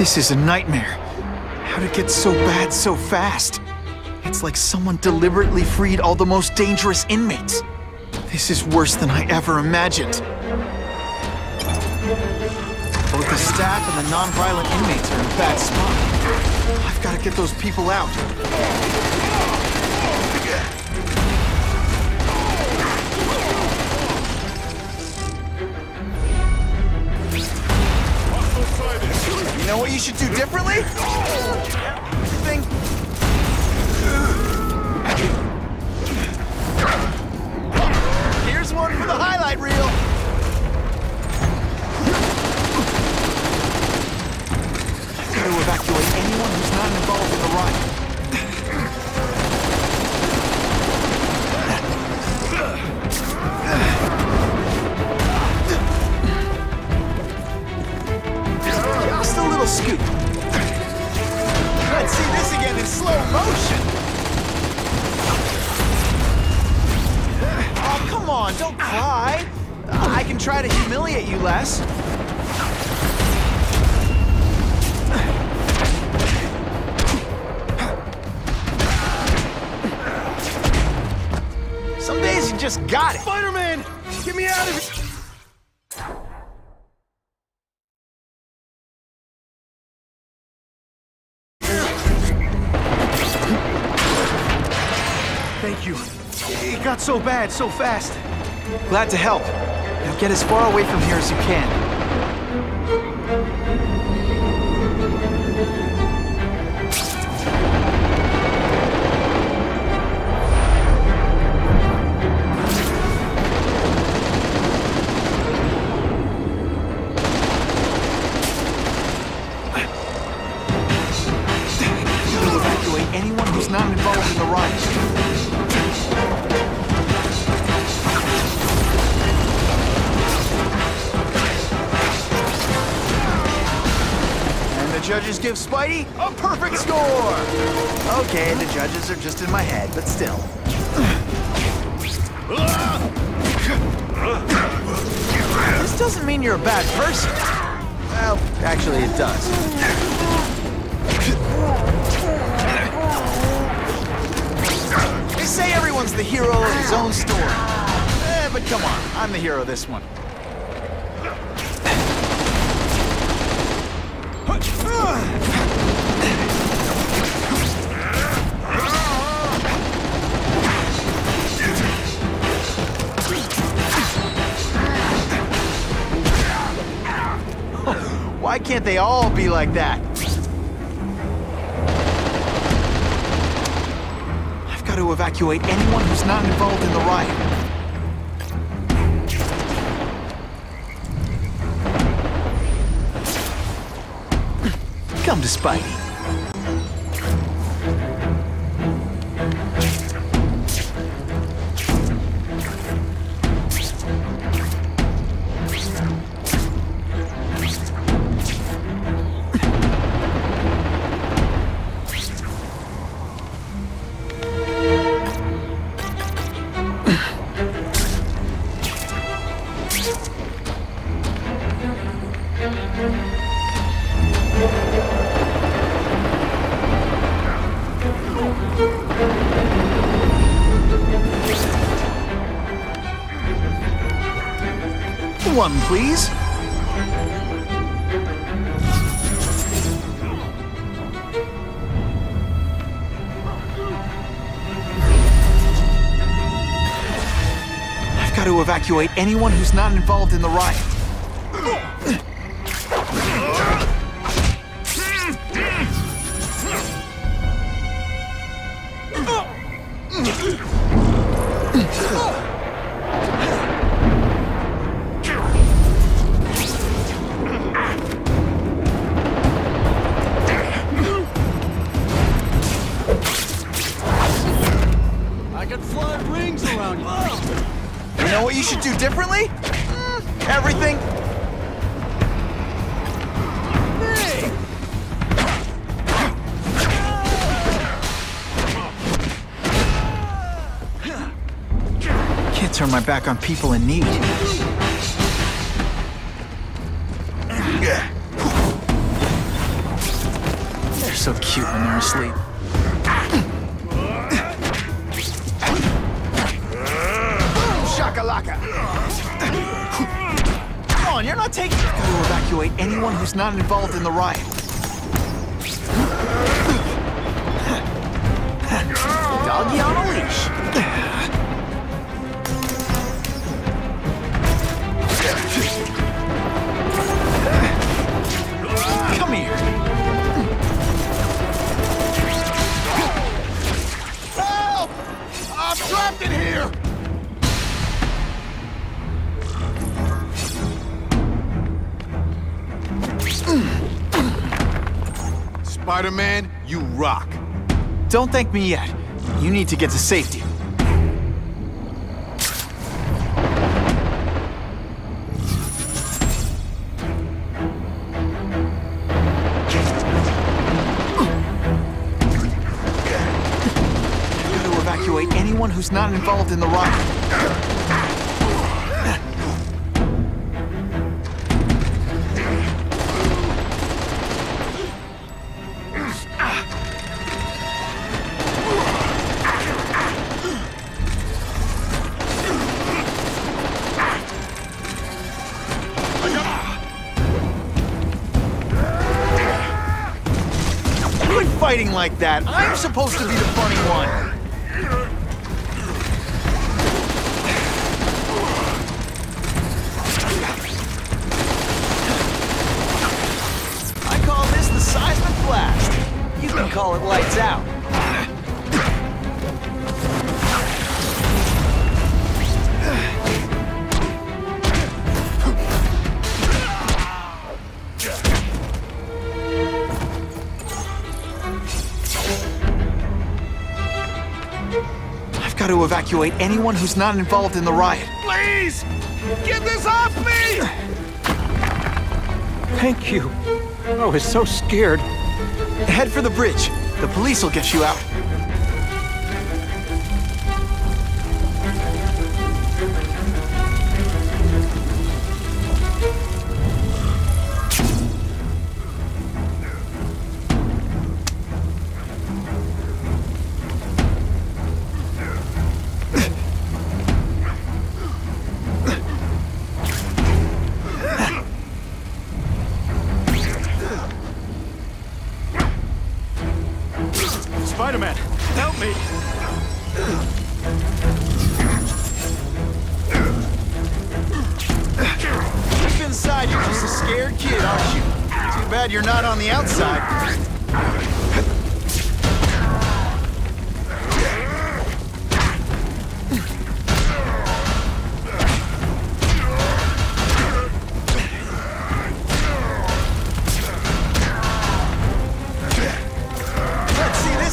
This is a nightmare. How'd it get so bad so fast? It's like someone deliberately freed all the most dangerous inmates. This is worse than I ever imagined. Both the staff and the non-violent inmates are in a bad spot. I've got to get those people out. You know what you should do differently? Everything. Here's one for the highlight reel. I've got to evacuate anyone who's not involved in the riot. Just a little scoop. Let's see this again in slow motion. Oh, come on, don't cry. I can try to humiliate you less. Some days you just got it. Spider-Man! Get me out of here! Thank you. It got so bad so fast. Glad to help. Now get as far away from here as you can. We'll evacuate anyone who's not involved in the riot. The judges give Spidey a perfect score! Okay, the judges are just in my head, but still. This doesn't mean you're a bad person. Well, actually it does. They say everyone's the hero of his own story. But come on, I'm the hero of this one. Why can't they all be like that? I've got to evacuate anyone who's not involved in the riot. Come to Spidey. One, please. I've got to evacuate anyone who's not involved in the riot. You know what you should do differently? Everything. Hey. Can't turn my back on people in need. so cute when they're asleep. Shakalaka! Come on, you're not taking... I've got to evacuate anyone who's not involved in the riot. Doggy on a leash. Come here. Help! I'm trapped in here! Spider-Man, you rock. Don't thank me yet. You need to get to safety. Got to evacuate anyone who's not involved in the riot. Fighting like that. I'm supposed to be the funny one. I call this the seismic blast. You can call it lights out. Got to evacuate anyone who's not involved in the riot. Please! Get this off me! Thank you. I was so scared. Head for the bridge. The police will get you out. Spider-Man, help me! Deep inside, you're just a scared kid, aren't you? Too bad you're not on the outside.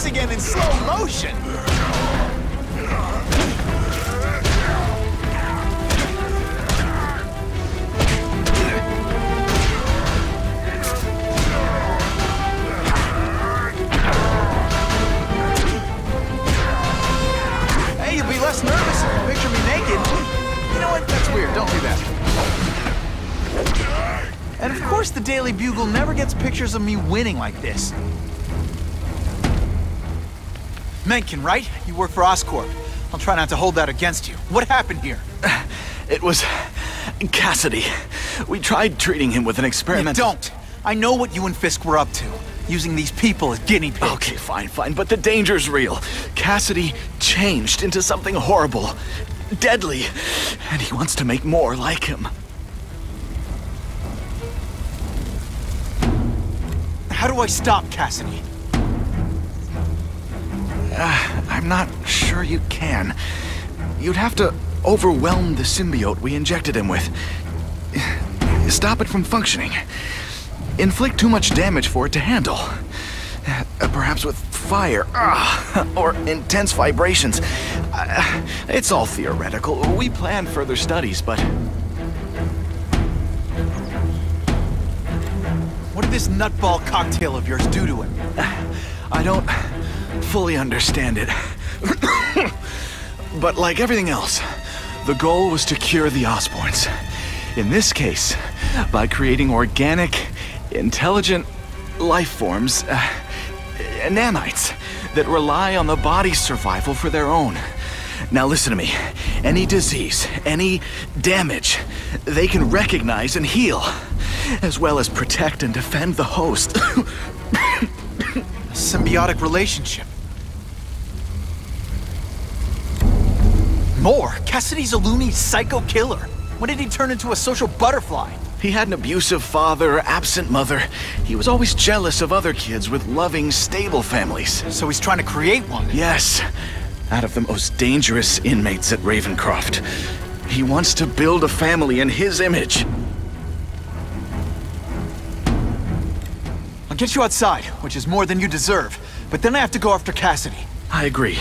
Again in slow motion. Hey, you'll be less nervous if you picture me naked. You know what? That's weird. Don't do that. And of course, the Daily Bugle never gets pictures of me winning like this. Mencken, right? You work for Oscorp. I'll try not to hold that against you. What happened here? It was... Cassidy. We tried treating him with an experiment. You don't! I know what you and Fisk were up to. Using these people as guinea pigs. Okay, fine, but the danger's real. Cassidy changed into something horrible. Deadly. And he wants to make more like him. How do I stop Cassidy? I'm not sure you can. You'd have to overwhelm the symbiote we injected him with. Stop it from functioning. Inflict too much damage for it to handle. Perhaps with fire, or intense vibrations. It's all theoretical. We plan further studies, but... What did this nutball cocktail of yours do to him? I don't fully understand it. But like everything else, the goal was to cure the Osborns. In this case, by creating organic, intelligent life forms nanites that rely on the body's survival for their own. Now listen to me. Any disease, any damage, they can recognize and heal, as well as protect and defend the host. A symbiotic relationship. More? Cassidy's a loony psycho killer. When did he turn into a social butterfly? He had an abusive father, absent mother. He was always jealous of other kids with loving, stable families. So he's trying to create one? Yes. Out of the most dangerous inmates at Ravencroft. He wants to build a family in his image. I'll get you outside, which is more than you deserve. But then I have to go after Cassidy. I agree.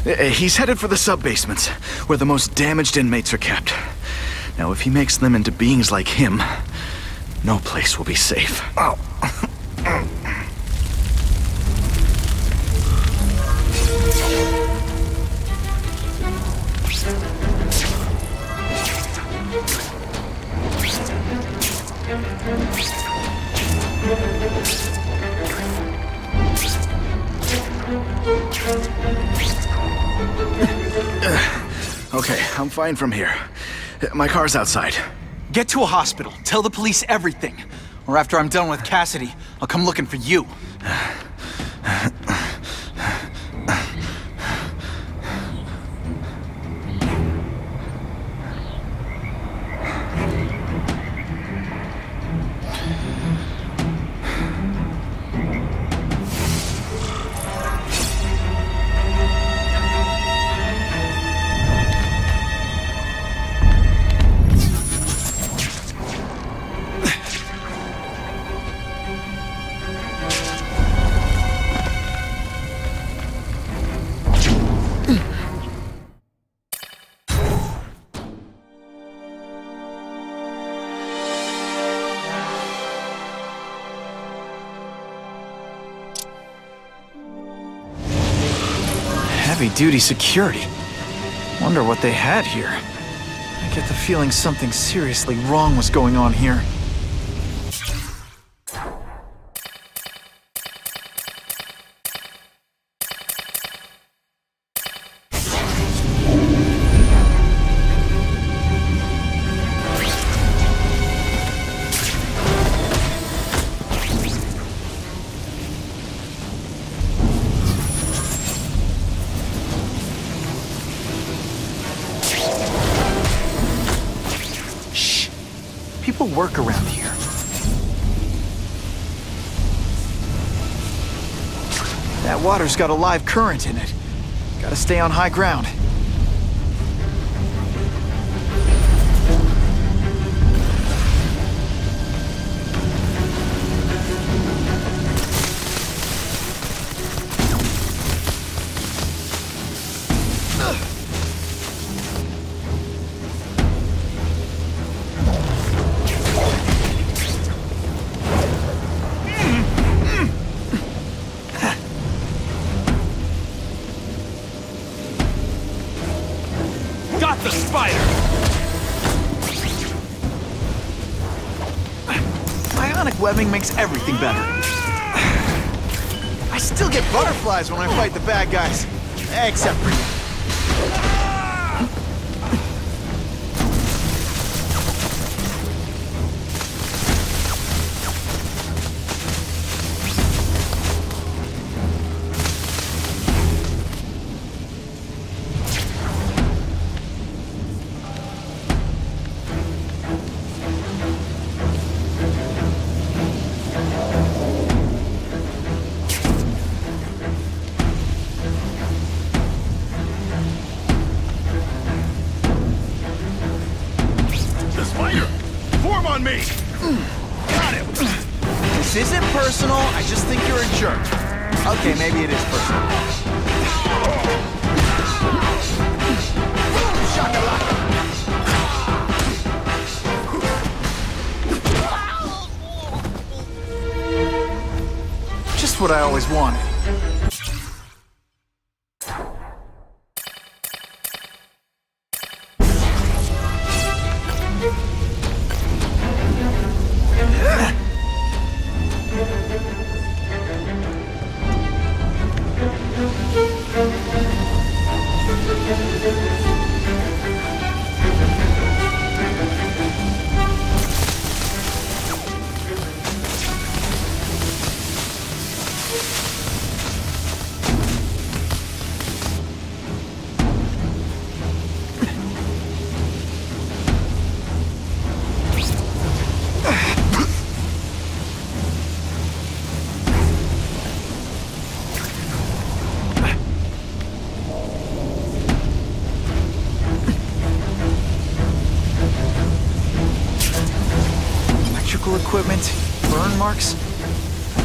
He's headed for the sub-basements, where the most damaged inmates are kept. Now, if he makes them into beings like him, no place will be safe. Oh. Okay, I'm fine from here. My car's outside. Get to a hospital. Tell the police everything. Or after I'm done with Cassidy, I'll come looking for you. Heavy-duty security. Wonder what they had here. I get the feeling something seriously wrong was going on here. People work around here. That water's got a live current in it. Gotta stay on high ground. Got the spider! Ionic webbing makes everything better. I still get butterflies when I fight the bad guys. Except for you. On me! Got him! This isn't personal, I just think you're a jerk. Okay, maybe it is personal. Just what I always wanted.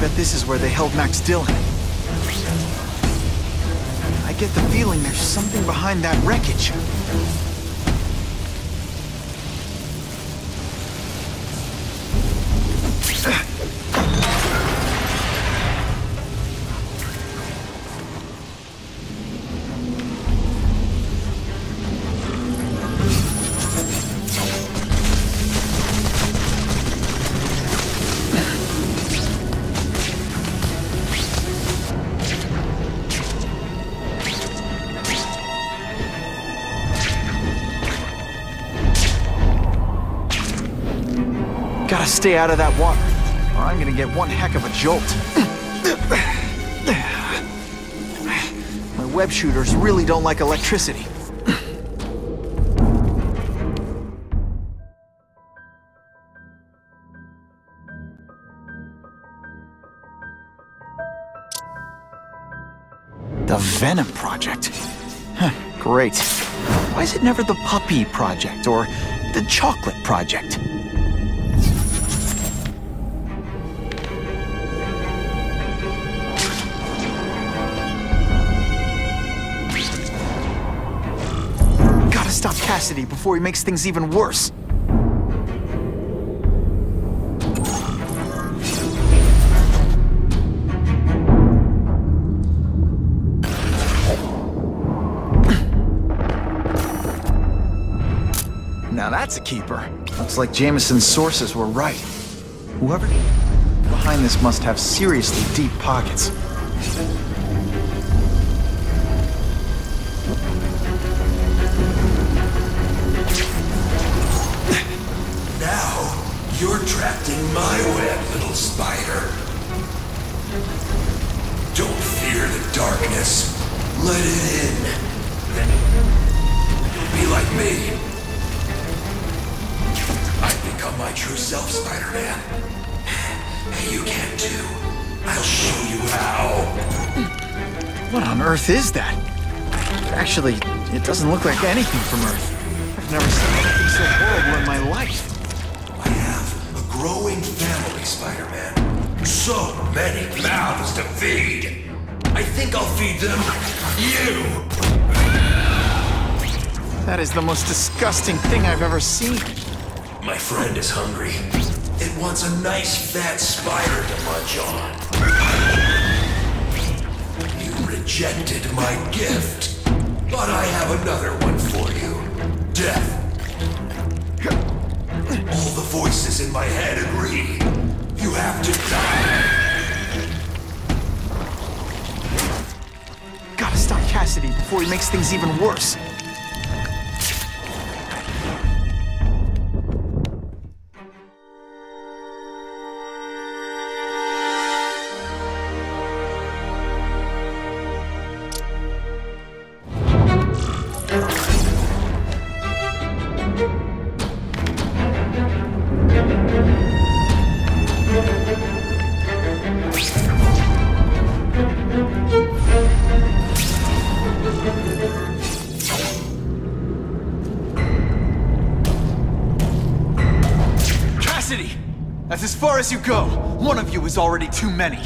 bet this is where they held Max Dillon. I get the feeling there's something behind that wreckage. Gotta stay out of that water, or I'm gonna get one heck of a jolt. My web shooters really don't like electricity. The Venom Project? Huh, great. Why is it never the Puppy Project, or the Chocolate Project? Stop Cassidy before he makes things even worse. Now that's a keeper. Looks like Jameson's sources were right. Whoever behind this must have seriously deep pockets. You're trapped in my web, little spider. Don't fear the darkness. Let it in. Then you'll be like me. I've become my true self, Spider-Man. Hey, you can too. I'll show you how. What on earth is that? Actually, it doesn't look like anything from Earth. I've never seen anything so horrible in my life. Growing family, Spider-Man. So many mouths to feed. I think I'll feed them you. That is the most disgusting thing I've ever seen. My friend is hungry. It wants a nice fat spider to munch on. You rejected my gift, but I have another one for you. Death. All the voices in my head agree. You have to die. Gotta stop Cassidy before he makes things even worse. That's as far as you go. One of you is already too many.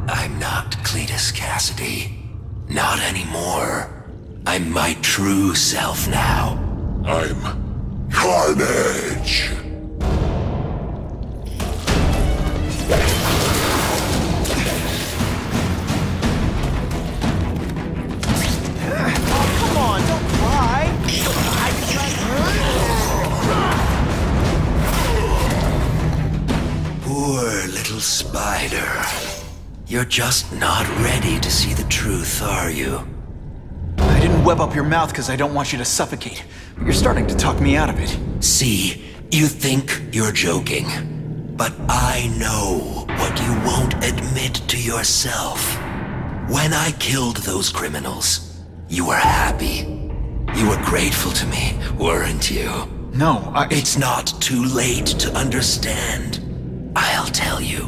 I'm not Cletus Cassidy. Not anymore. I'm my true self now. I'm Carnage. Come on, don't cry. Poor little spider. You're just not ready to see the truth, are you? I didn't web up your mouth because I don't want you to suffocate, but you're starting to talk me out of it. See, you think you're joking, but I know what you won't admit to yourself. When I killed those criminals, you were happy. You were grateful to me, weren't you? No, It's not too late to understand. I'll tell you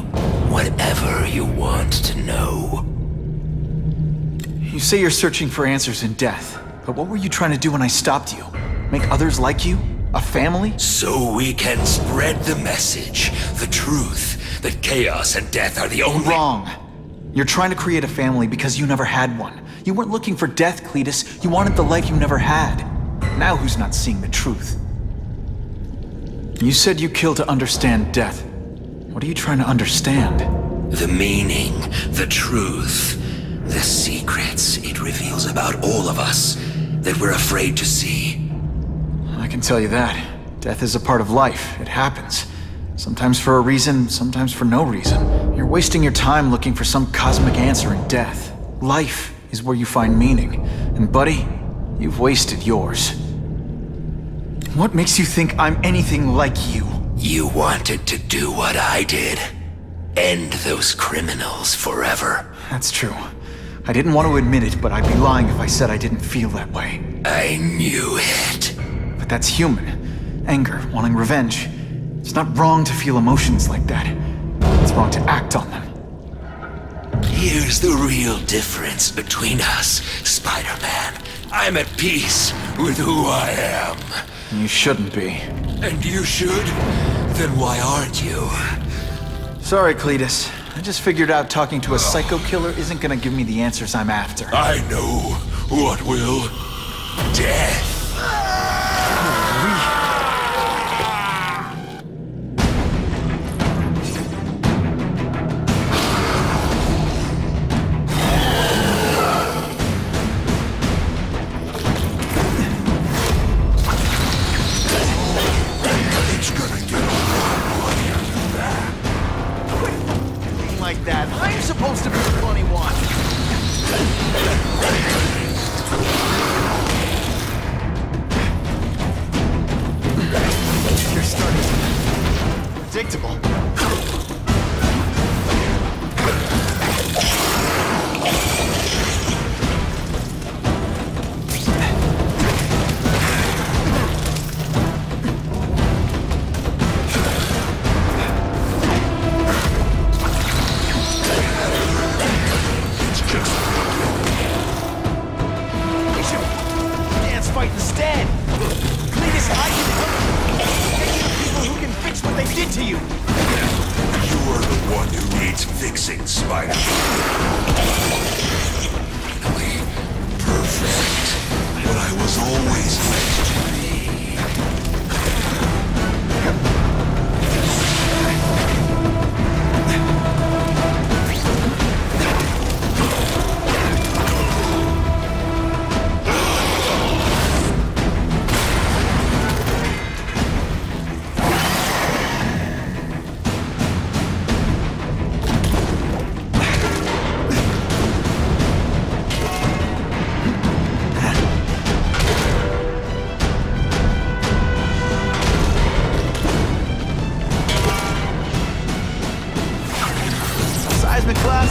whatever you want to know. You say you're searching for answers in death, but what were you trying to do when I stopped you? Make others like you? A family? So we can spread the message, the truth, that chaos and death are the only— Wrong. You're trying to create a family because you never had one. You weren't looking for death, Cletus. You wanted the life you never had. Now who's not seeing the truth? You said you kill to understand death. What are you trying to understand? The meaning, the truth, the secrets it reveals about all of us that we're afraid to see. I can tell you that. Death is a part of life. It happens. Sometimes for a reason, sometimes for no reason. You're wasting your time looking for some cosmic answer in death. Life is where you find meaning. And buddy, you've wasted yours. What makes you think I'm anything like you? You wanted to do what I did. End those criminals forever. That's true. I didn't want to admit it, but I'd be lying if I said I didn't feel that way. I knew it. But that's human. Anger, wanting revenge. It's not wrong to feel emotions like that. It's wrong to act on them. Here's the real difference between us, Spider-Man. I'm at peace with who I am. You shouldn't be. And you should? Then why aren't you? Sorry, Cletus. I just figured out talking to a psycho killer isn't gonna give me the answers I'm after. I know what will. Death. Predictable.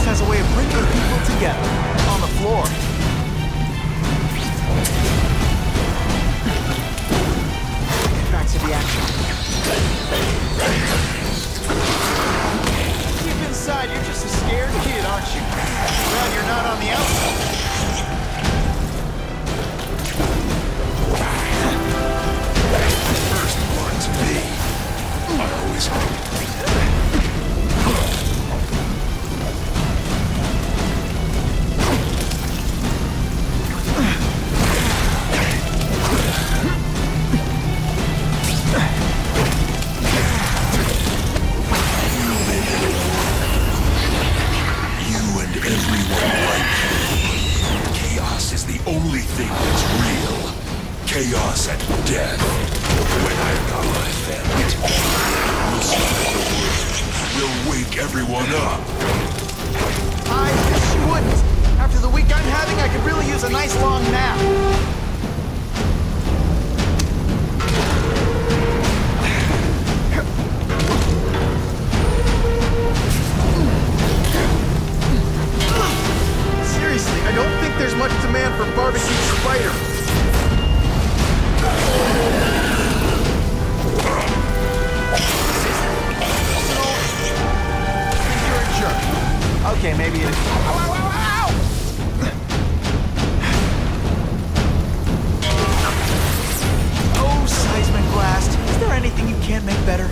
Has a way of bringing people together on the floor. Get back to the action. Deep inside, you're just a scared kid, aren't you? Glad you're not on the outside. First one to me. I always hope. Chaos and death. When I've got my family together, we'll stop the world. We'll wake everyone up. I wish you wouldn't. After the week I'm having, I could really use a nice long nap. Seriously, I don't think there's much demand for barbecue spider. You're a jerk. Okay, maybe it is. Ow, ow, ow, ow! Oh, seismic blast. can't make better?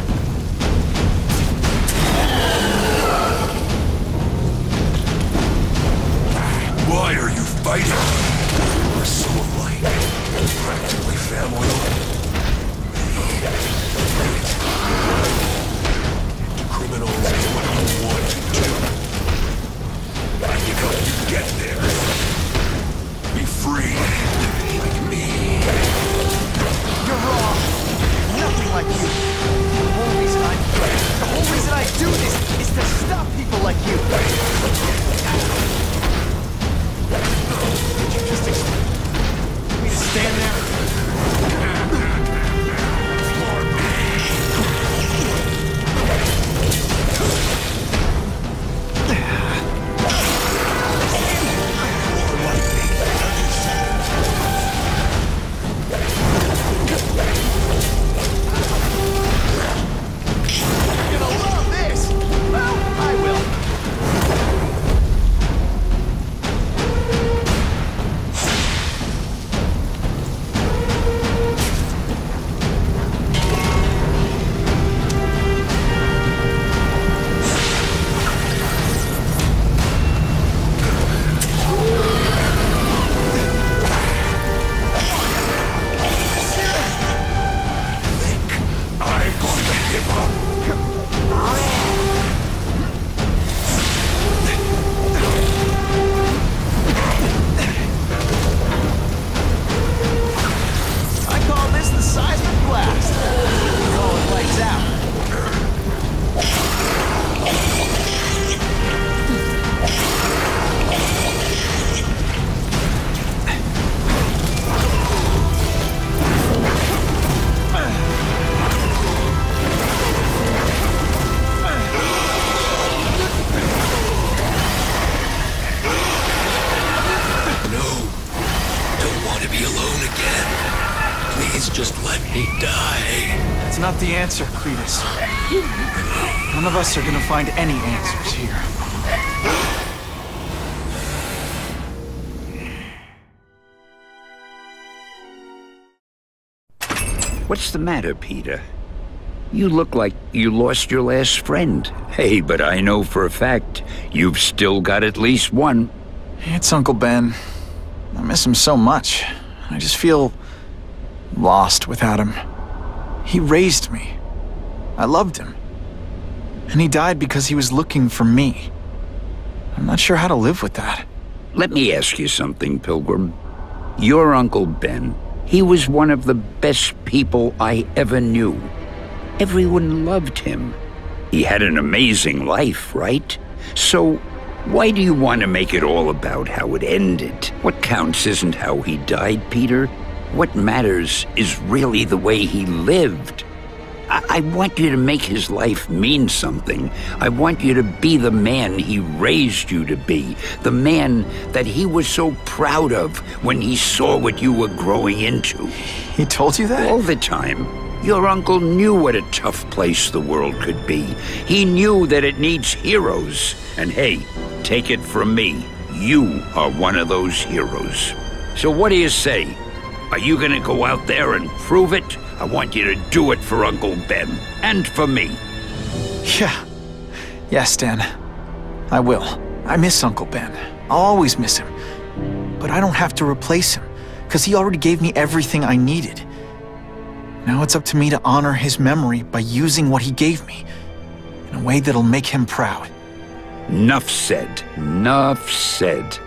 Why are you fighting? We're so alike. Practically family. Criminals do what you want to do. I can help you get there. Be free, like me. You're wrong. Nothing like you. The whole reason I do this is to stop people like you. Did you just expect me to stand there? Not the answer, Cletus. None of us are gonna find any answers here. What's the matter, Peter? You look like you lost your last friend. Hey, but I know for a fact you've still got at least one. It's Uncle Ben. I miss him so much. I just feel lost without him. He raised me. I loved him. And he died because he was looking for me. I'm not sure how to live with that. Let me ask you something, Pilgrim. Your Uncle Ben, he was one of the best people I ever knew. Everyone loved him. He had an amazing life, right? So, why do you want to make it all about how it ended? What counts isn't how he died, Peter. What matters is really the way he lived. I want you to make his life mean something. I want you to be the man he raised you to be. The man that he was so proud of when he saw what you were growing into. He told you that? All the time. Your uncle knew what a tough place the world could be. He knew that it needs heroes. And hey, take it from me, you are one of those heroes. So what do you say? Are you gonna go out there and prove it? I want you to do it for Uncle Ben, and for me. Yeah. Yes, Dan. I will. I miss Uncle Ben. I'll always miss him. But I don't have to replace him, because he already gave me everything I needed. Now it's up to me to honor his memory by using what he gave me, in a way that'll make him proud. Nuff said. Nuff said.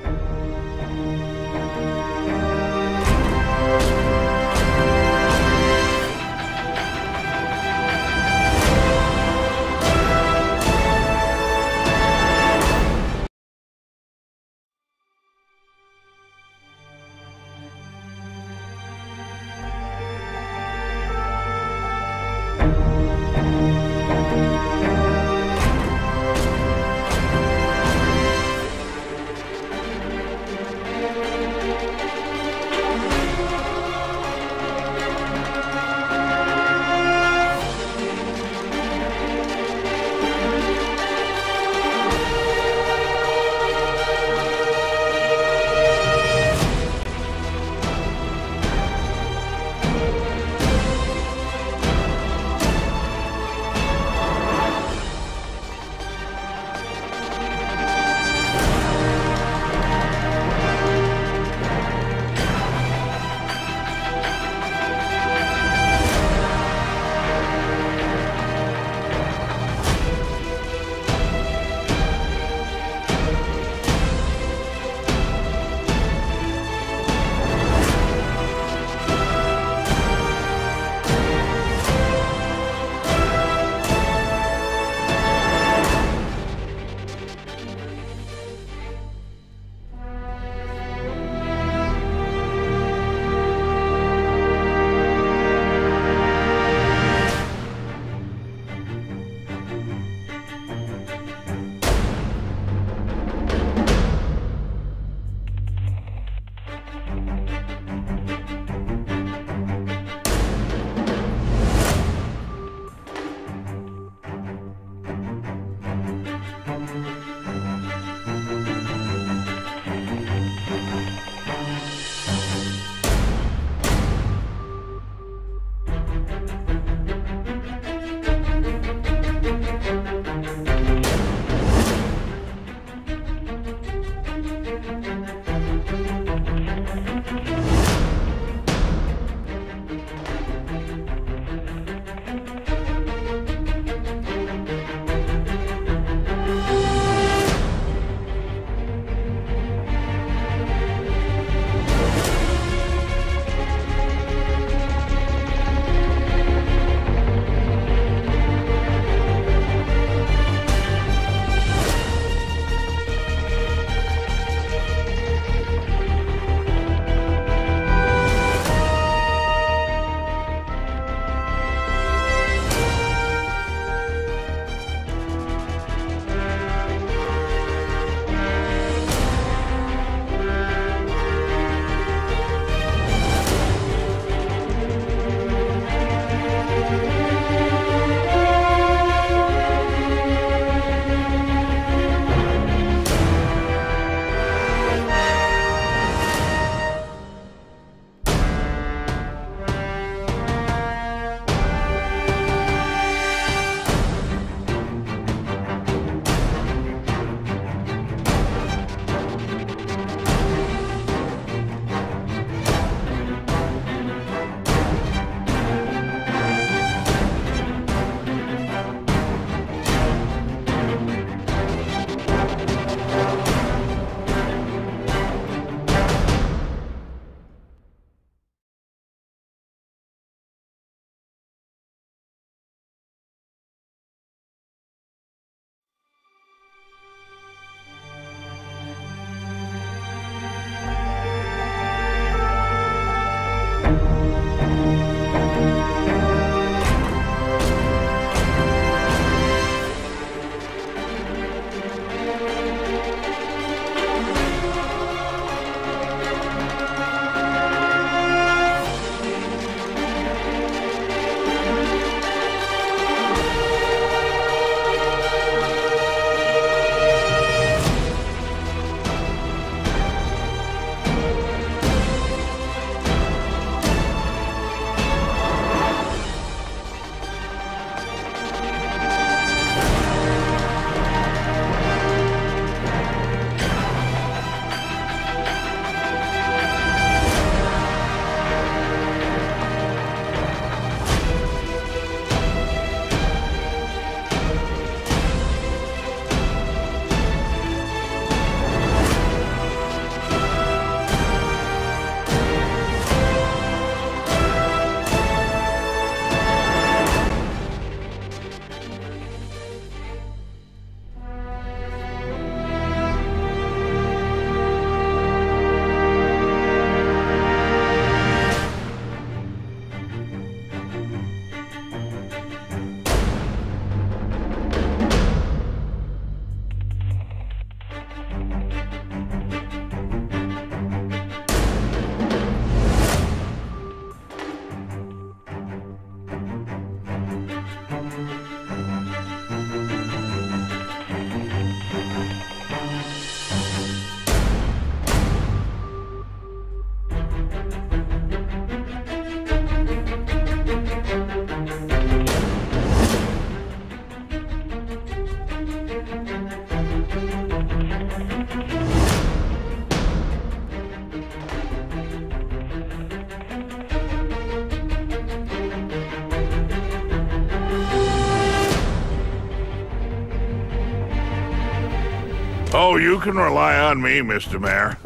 Oh, you can rely on me, Mr. Mayor.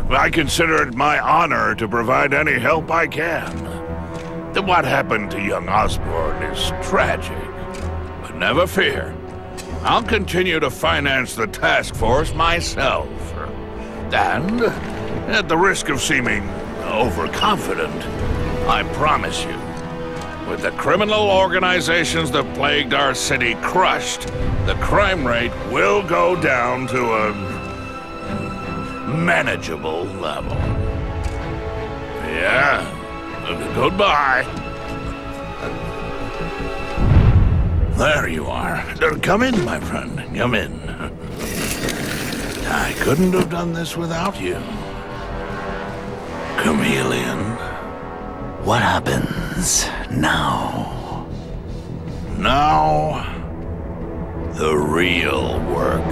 I consider it my honor to provide any help I can. What happened to young Osborn is tragic. But never fear. I'll continue to finance the task force myself. And, at the risk of seeming overconfident, I promise you, with the criminal organizations that plagued our city crushed, the crime rate will go down to a manageable level. Yeah, goodbye. There you are. Come in, my friend. Come in. I couldn't have done this without you. Chameleon. What happens now? Now, the real work